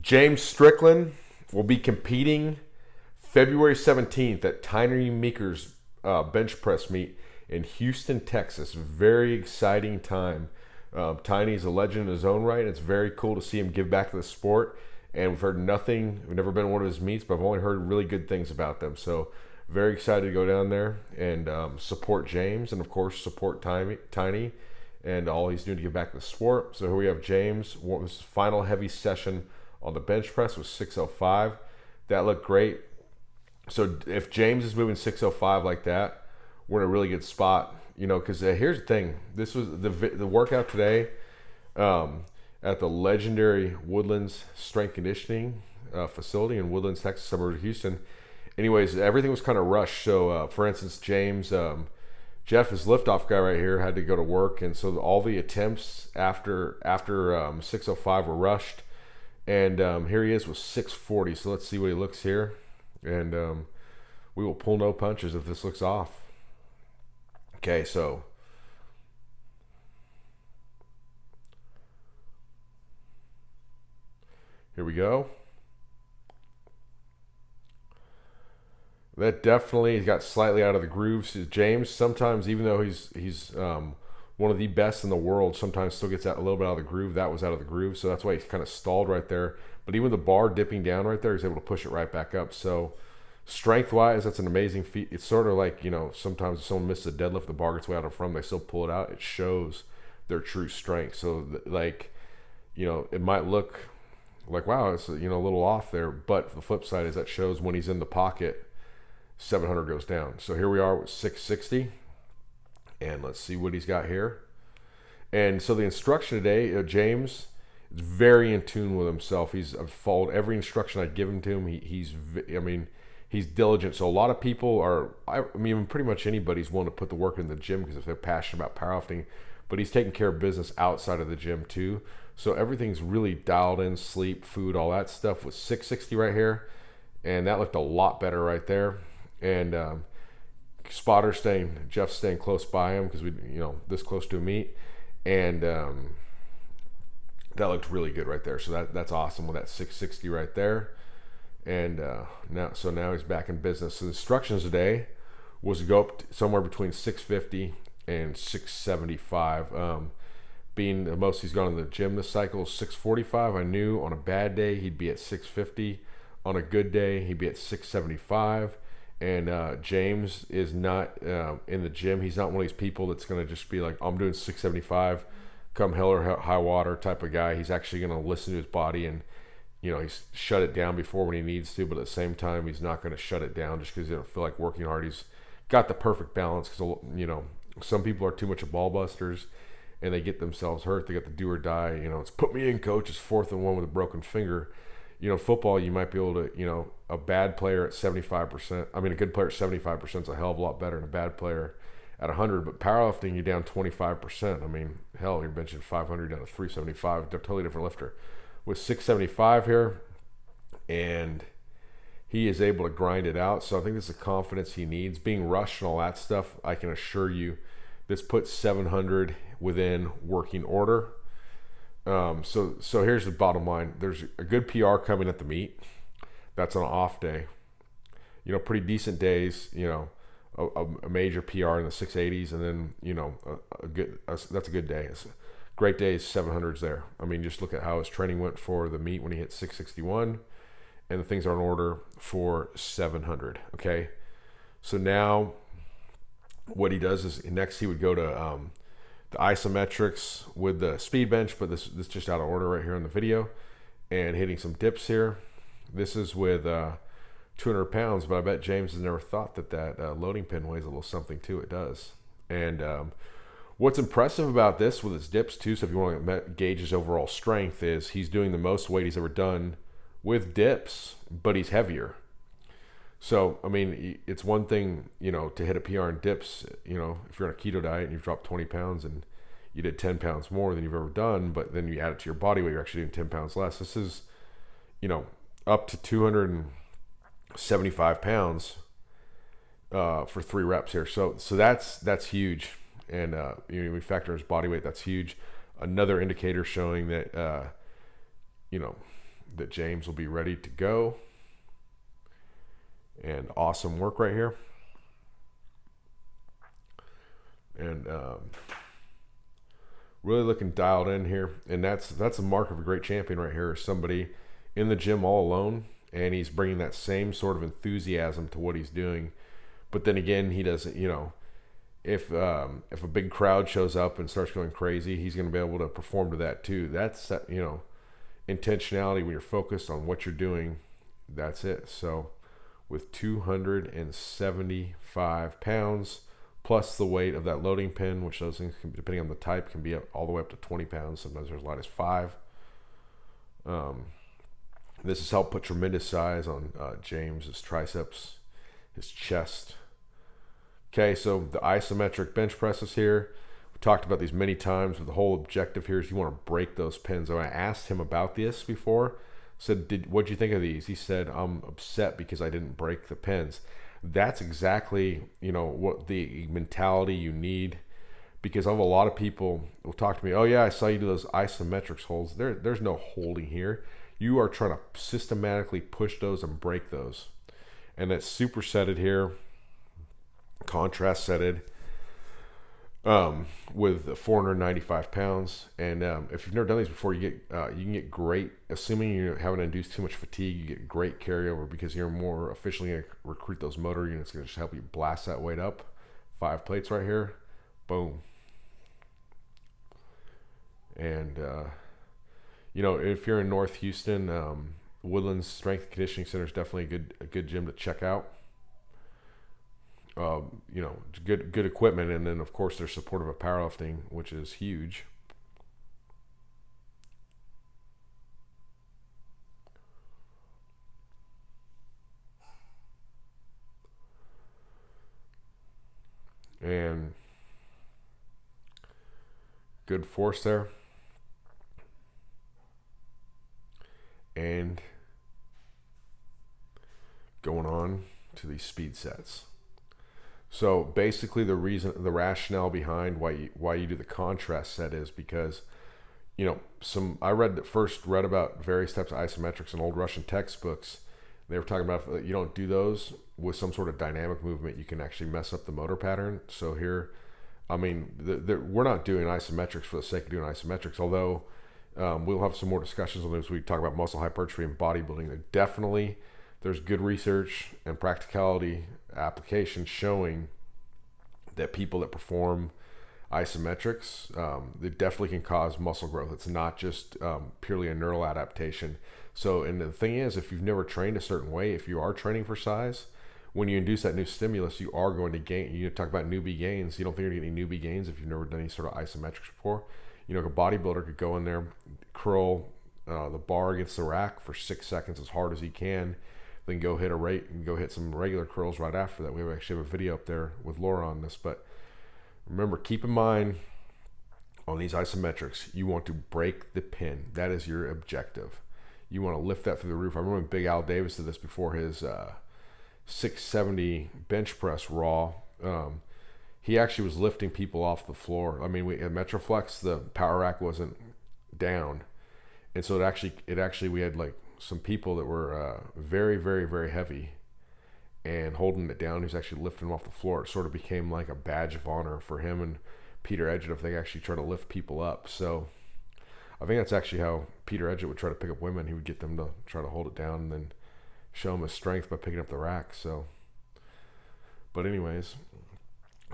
James Strickland will be competing February 17th at Tiny Meeker's bench press meet in Houston, Texas. Very exciting time. Tiny's a legend in his own right. It's very cool to see him give back to the sport. And we've heard nothing. We've never been to one of his meets, but I've only heard really good things about them. So very excited to go down there and support James, and of course support Tiny and all he's doing to give back to the sport. So here we have James. His final heavy session on the bench press was 605. That looked great. So if James is moving 605 like that, we're in a really good spot. You know, because here's the thing. This was the workout today at the legendary Woodlands Strength Conditioning facility in Woodlands, Texas, suburb of Houston. Anyways, everything was kind of rushed. So, for instance, James, Jeff, his liftoff guy right here, had to go to work, and so all the attempts after 605 were rushed. And here he is with 640. So let's see what he looks here, and we will pull no punches if this looks off. Okay, so here we go. That definitely got slightly out of the groove. James, sometimes, even though he's one of the best in the world, sometimes still gets out a little bit out of the groove. That was out of the groove, so that's why he kind of stalled right there. But even the bar dipping down right there, he's able to push it right back up. So strength-wise, that's an amazing feat. It's sort of like, you know, sometimes if someone misses a deadlift, the bar gets way out of front, they still pull it out. It shows their true strength. So, like, you know, it might look like, wow, it's, you know, a little off there. But the flip side is that shows when he's in the pocket, 700 goes down. So here we are with 660. And let's see what he's got here. And so the instruction today, James is very in tune with himself. I've followed every instruction I give him to him. He's diligent. So a lot of people are, I mean, pretty much anybody's willing to put the work in the gym because if they're passionate about powerlifting, but he's taking care of business outside of the gym too. So everything's really dialed in, sleep, food, all that stuff with 660 right here. And that looked a lot better right there. And Jeff's staying close by him because we, you know, this close to a meet. And that looked really good right there. So that's awesome with that 660 right there. And now he's back in business. So the instructions today was to go up somewhere between 650 and 675. Being the most he's gone to the gym this cycle is 645. I knew on a bad day he'd be at 650. On a good day he'd be at 675. And James is not in the gym. He's not one of these people that's going to just be like, I'm doing 675, come hell or high water type of guy. He's actually going to listen to his body and, you know, he's shut it down before when he needs to, but at the same time, he's not going to shut it down just because he doesn't feel like working hard. He's got the perfect balance because, you know, some people are too much of ball busters and they get themselves hurt. They got the do or die, you know, it's put me in, coach. It's 4th and 1 with a broken finger. You know, football, you might be able to, you know, a bad player at 75%. I mean, a good player at 75% is a hell of a lot better than a bad player at 100. But powerlifting, you're down 25%. I mean, hell, you're benching 500 down to 375. Totally different lifter. With 675 here, and he is able to grind it out. So I think this is the confidence he needs. Being rushed and all that stuff, I can assure you, this puts 700 within working order. So here's the bottom line. There's a good PR coming at the meet. That's on an off day. You know, pretty decent days. You know, a major PR in the 680s, and then, you know, that's a good day. It's a great day. 700s there. I mean, just look at how his training went for the meet when he hit 661, and the things are in order for 700. Okay, so now what he does is next he would go to the isometrics with the speed bench, but this is just out of order right here in the video, and hitting some dips here. This is with 200 pounds, but I bet James has never thought that loading pin weighs a little something too. It does. And what's impressive about this with his dips too, so if you want to gauge his overall strength, is he's doing the most weight he's ever done with dips, but he's heavier. So, I mean, it's one thing, you know, to hit a PR in dips, you know, if you're on a keto diet and you've dropped 20 pounds and you did 10 pounds more than you've ever done, but then you add it to your body weight, you're actually doing 10 pounds less. This is, you know, up to 275 pounds for 3 reps here. So that's huge. And, you know, we factor his body weight, that's huge. Another indicator showing that, you know, that James will be ready to go. And awesome work right here. And really looking dialed in here. And that's a mark of a great champion right here. Somebody in the gym all alone, and he's bringing that same sort of enthusiasm to what he's doing. But then again, he doesn't, if a big crowd shows up and starts going crazy, he's going to be able to perform to that too. That's, intentionality when you're focused on what you're doing. That's it. So with 275 pounds plus the weight of that loading pin, which those things, depending on the type, can be all the way up to 20 pounds. Sometimes there's as light as 5. This has helped put tremendous size on James's triceps, his chest. Okay, so the isometric bench presses here. We talked about these many times, but the whole objective here is you want to break those pins. So I asked him about this before. Said, what'd you think of these? He said, I'm upset because I didn't break the pins. That's exactly, what the mentality you need, because I have a lot of people will talk to me, oh yeah, I saw you do those isometrics holds. There's no holding here. You are trying to systematically push those and break those. And that's supersetted here, contrast setted, with 495 pounds. And if you've never done these before, you can get great, assuming you haven't induced too much fatigue, you get great carryover because you're more efficiently going to recruit those motor units. Going to just help you blast that weight up. 5 plates right here, boom. And if you're in North Houston, Woodlands Strength and Conditioning Center is definitely a good gym to check out. Good equipment, and then of course they're supportive of powerlifting, which is huge. And good force there. And going on to these speed sets. So basically the rationale behind why you do the contrast set is because, I read about various types of isometrics in old Russian textbooks. They were talking about, you don't do those with some sort of dynamic movement, you can actually mess up the motor pattern. So here, we're not doing isometrics for the sake of doing isometrics, although we'll have some more discussions on this. We talk about muscle hypertrophy and bodybuilding. There's good research and practicality applications showing that people that perform isometrics, they definitely can cause muscle growth. It's not just purely a neural adaptation. So, and the thing is, if you've never trained a certain way, if you are training for size, when you induce that new stimulus, you are going to gain. You talk about newbie gains. You don't think you're getting newbie gains if you've never done any sort of isometrics before. A bodybuilder could go in there, curl the bar against the rack for 6 seconds as hard as he can, then go hit some regular curls right after that. We actually have a video up there with Laura on this. But remember, keep in mind on these isometrics, you want to break the pin. That is your objective. You want to lift that through the roof. I remember when Big Al Davis did this before his 670 bench press raw. He actually was lifting people off the floor. At Metroflex, the power rack wasn't down, and so it actually we had like some people that were very, very, very heavy and holding it down. He was actually lifting them off the floor. It sort of became like a badge of honor for him and Peter Edgett if they actually try to lift people up. So I think that's actually how Peter Edgett would try to pick up women. He would get them to try to hold it down and then show them his strength by picking up the rack. So, but anyways,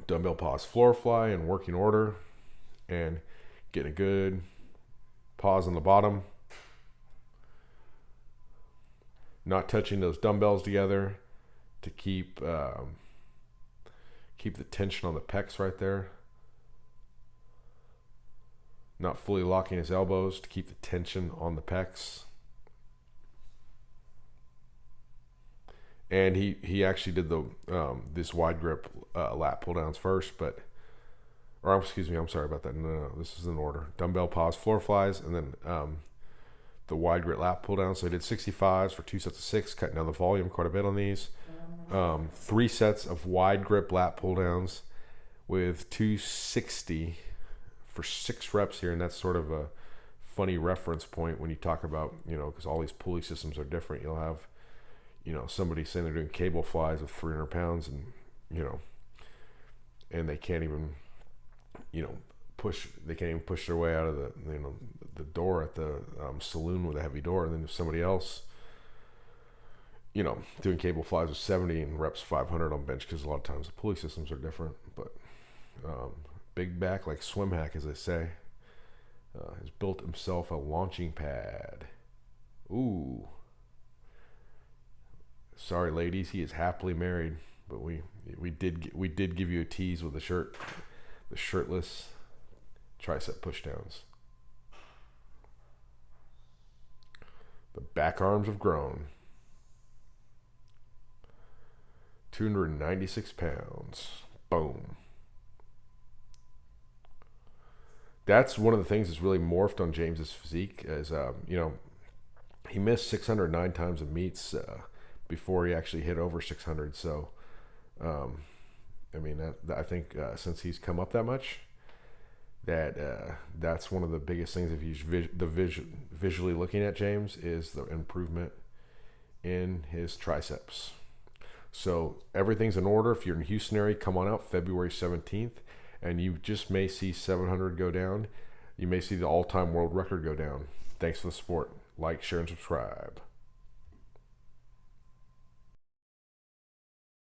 dumbbell pause floor fly in working order and getting a good pause on the bottom. Not touching those dumbbells together to keep the tension on the pecs right there. Not fully locking his elbows to keep the tension on the pecs. And he actually did this wide grip lat pull downs first, I'm sorry about that. No, this is in order. Dumbbell pause floor flies, and then the wide grip lat pull down. So I did 65s for 2 sets of 6, cutting down the volume quite a bit on these. 3 sets of wide grip lat pull downs with 260 for 6 reps here, and that's sort of a funny reference point when you talk about, because all these pulley systems are different. You'll have, somebody saying they're doing cable flies with 300 pounds and, and they can't even, they can't even push their way out of the door at the saloon with a heavy door. And then there's somebody else, doing cable flies with 70 and reps 500 on bench, because a lot of times the pulley systems are different. But big back like swim hack, as they say, has built himself a launching pad. Ooh. Sorry, ladies, he is happily married, but we did give you a tease with the shirtless tricep pushdowns. The back arms have grown. 296 pounds. Boom. That's one of the things that's really morphed on James's physique. As he missed 609 times of meets before he actually hit over 600. So, I think since he's come up that much, that's one of the biggest things. If you're visually looking at James, is the improvement in his triceps. So everything's in order. If you're in the Houston area, come on out February 17th, and you just may see 700 go down. You may see the all-time world record go down. Thanks for the support. Like, share, and subscribe.